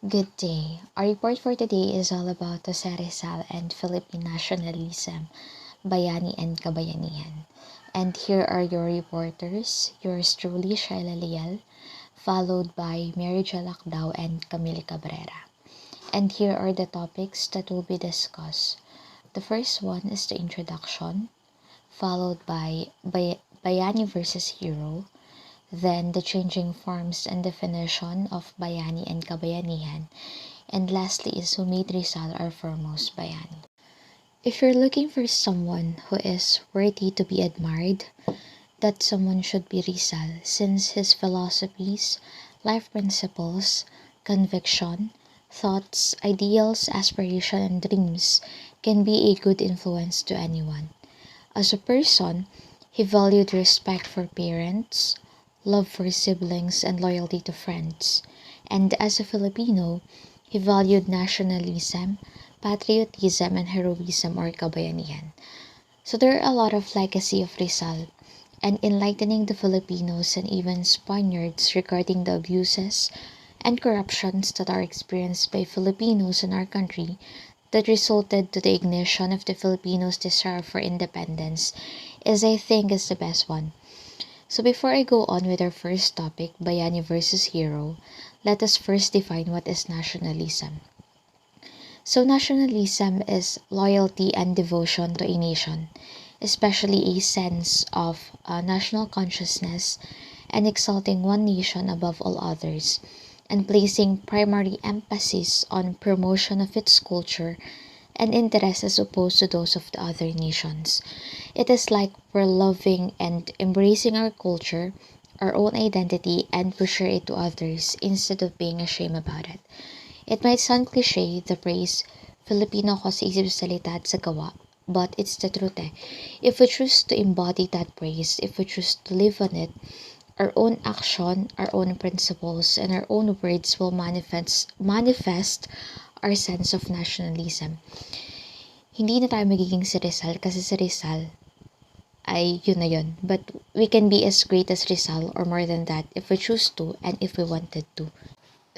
Good day. Our report for today is all about the Rizal and Philippine Nationalism, bayani and kabayanihan. And here are your reporters, yours truly, Shaila Lial, followed by Mary Jo Lacdao and Camille Cabrera. And here are the topics that will be discussed. The first one is the introduction, followed by bayani versus hero, then the changing forms and definition of bayani and kabayanihan, and lastly is who made Rizal our foremost bayani. If you're looking for someone who is worthy to be admired, that someone should be Rizal since his philosophies, life principles, conviction, thoughts, ideals, aspiration, and dreams can be a good influence to anyone. As a person, he valued respect for parents, love for siblings, and loyalty to friends. And as a Filipino, he valued nationalism, patriotism, and heroism or kabayanihan. So there are a lot of legacy of Rizal and enlightening the Filipinos and even Spaniards regarding the abuses and corruptions that are experienced by Filipinos in our country that resulted to the ignition of the Filipinos' desire for independence is I think is the best one. So before I go on with our first topic, bayani versus hero, let us first define what is nationalism. So nationalism is loyalty and devotion to a nation, especially a sense of national consciousness and exalting one nation above all others, and placing primary emphasis on promotion of its culture and interests as opposed to those of the other nations. It is like we're loving and embracing our culture, our own identity, and we share it to others instead of being ashamed about it. It might sound cliche, the phrase, Filipino ko sa isip salita at sa gawa, but it's the truth eh. If we choose to embody that praise, if we choose to live on it, our own action, our own principles, and our own words will manifest our sense of nationalism. Hindi na tayo magiging si Rizal kasi si Rizal ay yun na yun. But we can be as great as Rizal or more than that if we choose to and if we wanted to.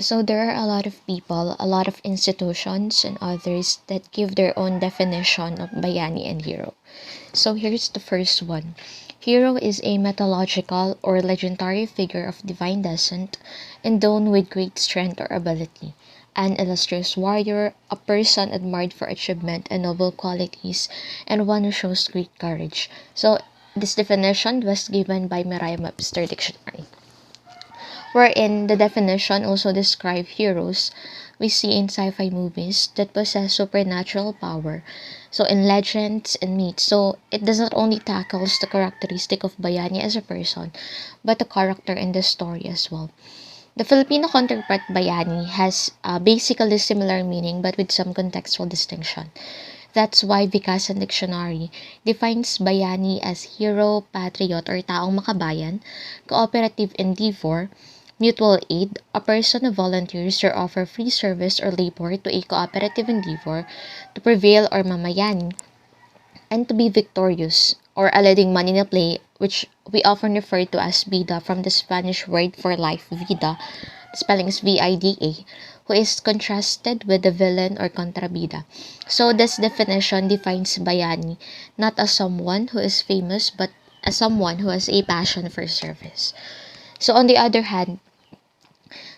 So there are a lot of people, a lot of institutions and others that give their own definition of bayani and hero. So here's the first one. Hero is a mythological or legendary figure of divine descent endowed with great strength or ability. An illustrious warrior, a person admired for achievement and noble qualities, and one who shows great courage. So this definition was given by Merriam-Webster Dictionary, wherein the definition also describe heroes we see in sci-fi movies that possess supernatural power. So in legends and myths, so it does not only tackles the characteristic of bayani as a person, but the character in the story as well. The Filipino counterpart bayani has basically similar meaning but with some contextual distinction. That's why Vicasan Dictionary defines bayani as hero, patriot, or taong makabayan, cooperative endeavor, mutual aid, a person who volunteers or offer free service or labor to a cooperative endeavor to prevail or mamayani, and to be victorious, or a leading man in a play, which we often refer to as vida from the Spanish word for life, vida, the spelling is vida, who is contrasted with the villain or contrabida. So this definition defines bayani not as someone who is famous, but as someone who has a passion for service. So on the other hand,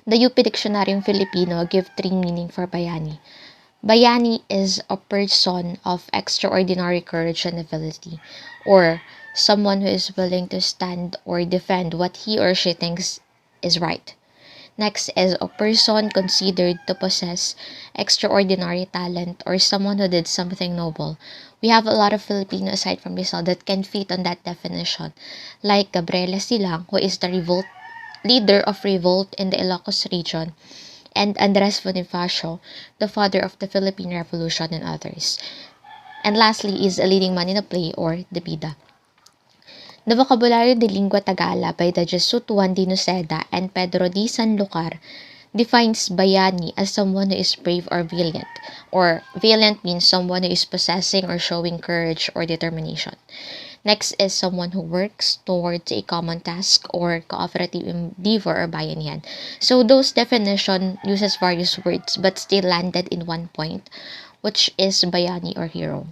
the UP Dictionaryong Filipino give three meaning for bayani. Bayani is a person of extraordinary courage and ability, or someone who is willing to stand or defend what he or she thinks is right. Next is a person considered to possess extraordinary talent or someone who did something noble. We have a lot of Filipinos aside from Rizal that can fit on that definition, like Gabriela Silang, who is the leader of revolt in the Ilocos region, and Andres Bonifacio, the father of the Philippine Revolution, and others. And lastly is a leading man in a play or the bida. The Vocabulario de Lingua Tagala by the Jesuit Juan de Noceda and Pedro D. Sanlucar defines bayani as someone who is brave or valiant, or valiant means someone who is possessing or showing courage or determination. Next is someone who works towards a common task or cooperative endeavor or bayanihan. So those definition uses various words but still landed in one point, which is bayani or hero.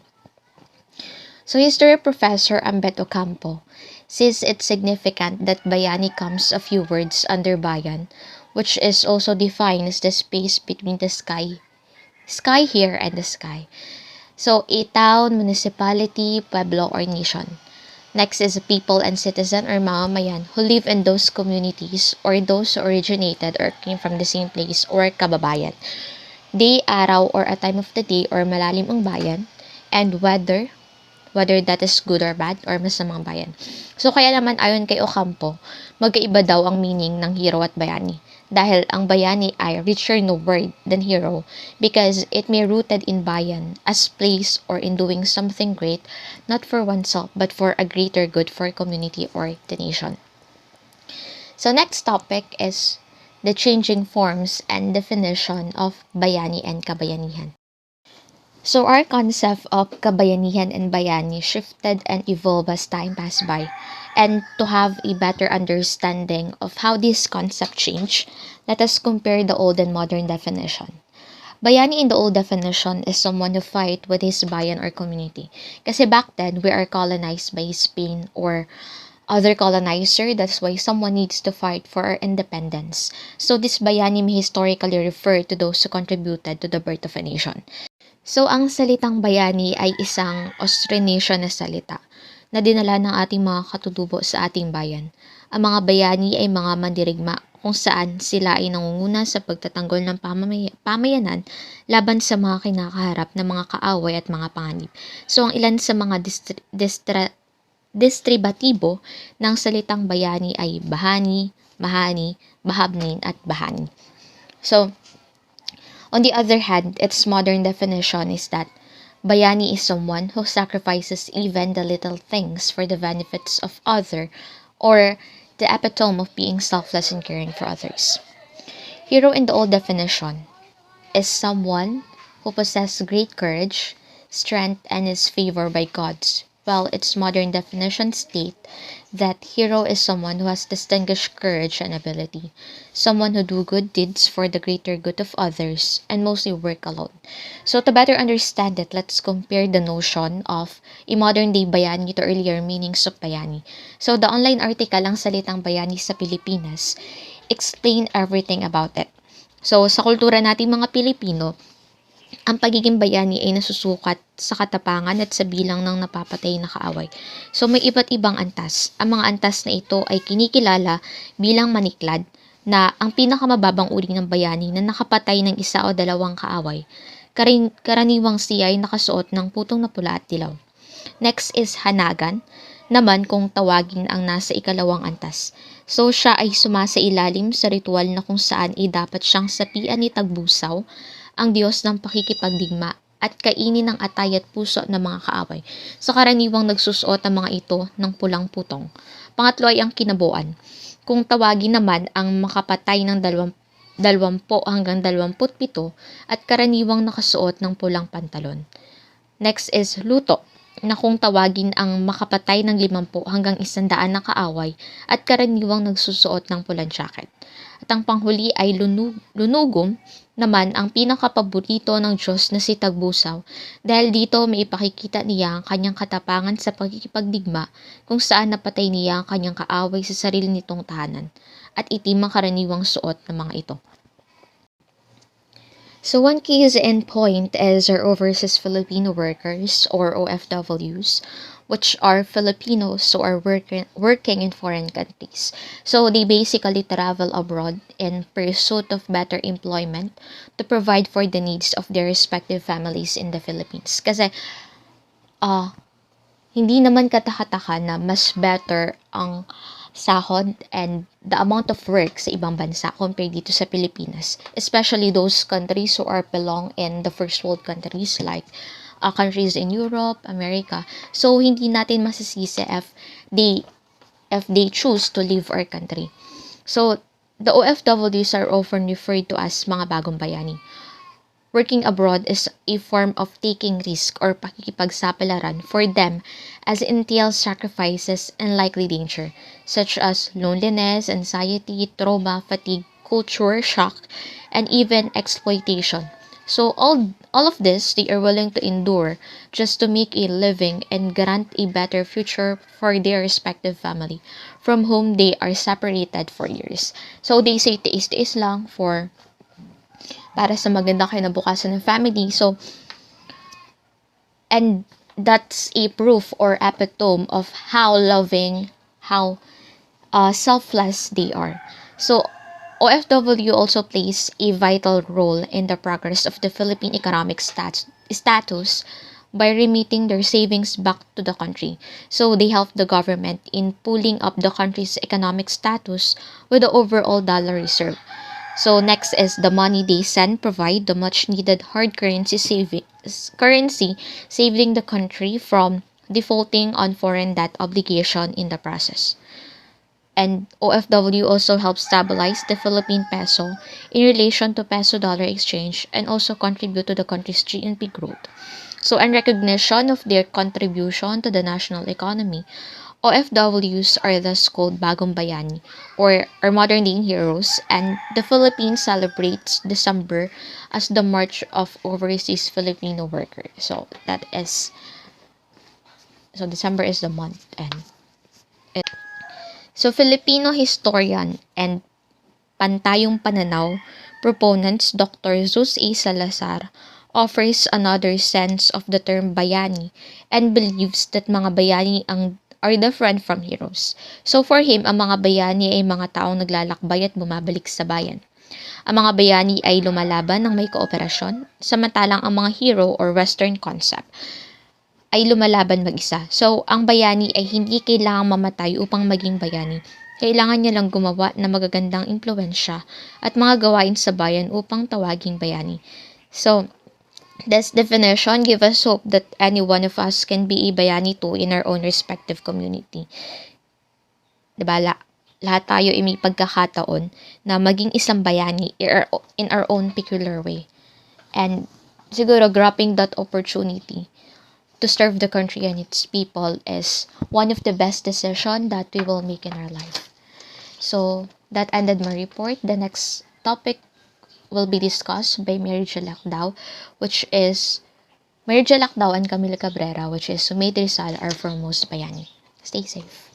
So history professor Ambet Ocampo says it's significant that bayani comes a few words under bayan, which is also defined as the space between the sky here and the sky. So a town, municipality, pueblo, or nation. Next is people and citizen or mamamayan who live in those communities or those who originated or came from the same place or kababayan. Day, araw, or a time of the day or malalim ang bayan. And whether that is good or bad or masamang bayan. So kaya naman ayon kay Ocampo, magkaiba daw ang meaning ng hero at bayani. Dahil ang bayani ay richer no word than hero because it may rooted in bayan as place or in doing something great not for oneself but for a greater good for community or the nation. So next topic is the changing forms and definition of bayani and kabayanihan. So our concept of kabayanihan and bayani shifted and evolved as time passed by. And to have a better understanding of how this concept changed, let us compare the old and modern definition. Bayani in the old definition is someone who fight with his bayan or community. Kasi back then, we are colonized by Spain or other colonizer. That's why someone needs to fight for our independence. So this bayani may historically refer to those who contributed to the birth of a nation. So, ang salitang bayani ay isang Austronesian na salita na dinala ng ating mga katutubo sa ating bayan. Ang mga bayani ay mga mandirigma kung saan sila ay nangunguna sa pagtatanggol ng pamayanan laban sa mga kinakaharap na mga kaaway at mga panganib. So, ang ilan sa mga distribatibo ng salitang bayani ay bahani, mahani, bahabnin, at bahani. So, on the other hand, its modern definition is that bayani is someone who sacrifices even the little things for the benefits of other, or the epitome of being selfless and caring for others. Hero in the old definition is someone who possesses great courage, strength, and is favored by gods, while its modern definition states that hero is someone who has distinguished courage and ability, someone who do good deeds for the greater good of others, and mostly work alone. So to better understand it, let's compare the notion of a modern-day bayani to earlier meanings of bayani. So the online article ang salitang bayani sa Pilipinas explain everything about it. So sa kultura nating mga Pilipino, ang pagiging bayani ay nasusukat sa katapangan at sa bilang ng napapatay na kaaway. So may iba't ibang antas. Ang mga antas na ito ay kinikilala bilang maniklad na ang pinakamababang uri ng bayani na nakapatay ng isa o dalawang kaaway. Karaniwang siya ay nakasuot ng putong na pula at dilaw. Next is hanagan, naman kung tawagin ang nasa ikalawang antas. So siya ay sumasailalim sa ritual na kung saan ay dapat siyang sapian ni Tagbusaw, ang Diyos ng pakikipagdigma, at kainin ng atay at puso ng mga kaaway. So karaniwang nagsusuot ang mga ito ng pulang putong. Pangatlo ay ang kinabuan. Kung tawagin naman ang makapatay ng 20 hanggang 27 at karaniwang nakasuot ng pulang pantalon. Next is luto, na kung tawagin ang makapatay ng 50 hanggang 100 na kaaway at karaniwang nagsusuot ng pulang jacket. At ang panghuli ay lunugom, naman ang pinakapaborito ng Diyos na si Tagbusaw dahil dito may ipakikita niya ang kanyang katapangan sa pagkikipagdigma kung saan napatay niya ang kanyang kaaway sa sarili nitong tahanan at itim ang karaniwang suot ng mga ito. So one case in point is our overseas Filipino workers or OFWs, which are Filipinos who are working in foreign countries. So they basically travel abroad in pursuit of better employment to provide for the needs of their respective families in the Philippines. Kasi hindi naman katakataka na mas better ang sahod and the amount of work sa ibang bansa compared dito sa Pilipinas, especially those countries who are belong in the first world countries like countries in Europe, America. So hindi natin masisisi if they choose to leave our country. So the OFWs are often referred to as mga bagong bayani. working abroad is a form of taking risk or pakikipagsapalaran for them, as it entails sacrifices and likely danger, such as loneliness, anxiety, trauma, fatigue, culture shock, and even exploitation. So all of this they are willing to endure just to make a living and grant a better future for their respective family from whom they are separated for years. So they say tiis-tiis lang for para sa magandang kinabukasan ng family. So and that's a proof or epitome of how loving, how selfless they are. So, OFW also plays a vital role in the progress of the Philippine economic status by remitting their savings back to the country. So, they help the government in pulling up the country's economic status with the overall dollar reserve. So, next is the money they send provide the much needed hard currency saving the country from defaulting on foreign debt obligation in the process. And OFW also helps stabilize the Philippine peso in relation to peso-dollar exchange and also contribute to the country's GNP growth. So, in recognition of their contribution to the national economy, OFWs are thus called bagong bayani or our modern-day heroes, and the Philippines celebrates December as the March of Overseas Filipino Workers. So December is the month, and so Filipino historian and pantayong pananaw proponents Dr. Zeus A. Salazar offers another sense of the term bayani and believes that mga bayani are different from heroes. So for him, ang mga bayani ay mga taong naglalakbay at bumabalik sa bayan. Ang mga bayani ay lumalaban ng may kooperasyon, samantalang ang mga hero or western concept ay lumalaban mag-isa. So, ang bayani ay hindi kailangang mamatay upang maging bayani. Kailangan niya lang gumawa ng magagandang impluensya at mga gawain sa bayan upang tawaging bayani. So, this definition gives us hope that any one of us can be a bayani too in our own respective community. Diba? Lahat tayo ay may pagkakataon na maging isang bayani in our own peculiar way. And siguro grabbing that opportunity to serve the country and its people is one of the best decisions that we will make in our life. So, that ended my report. The next topic will be discussed by Mary Jo Lacdao, and Camila Cabrera, which is Sumid Rizal, our foremost bayani. Stay safe.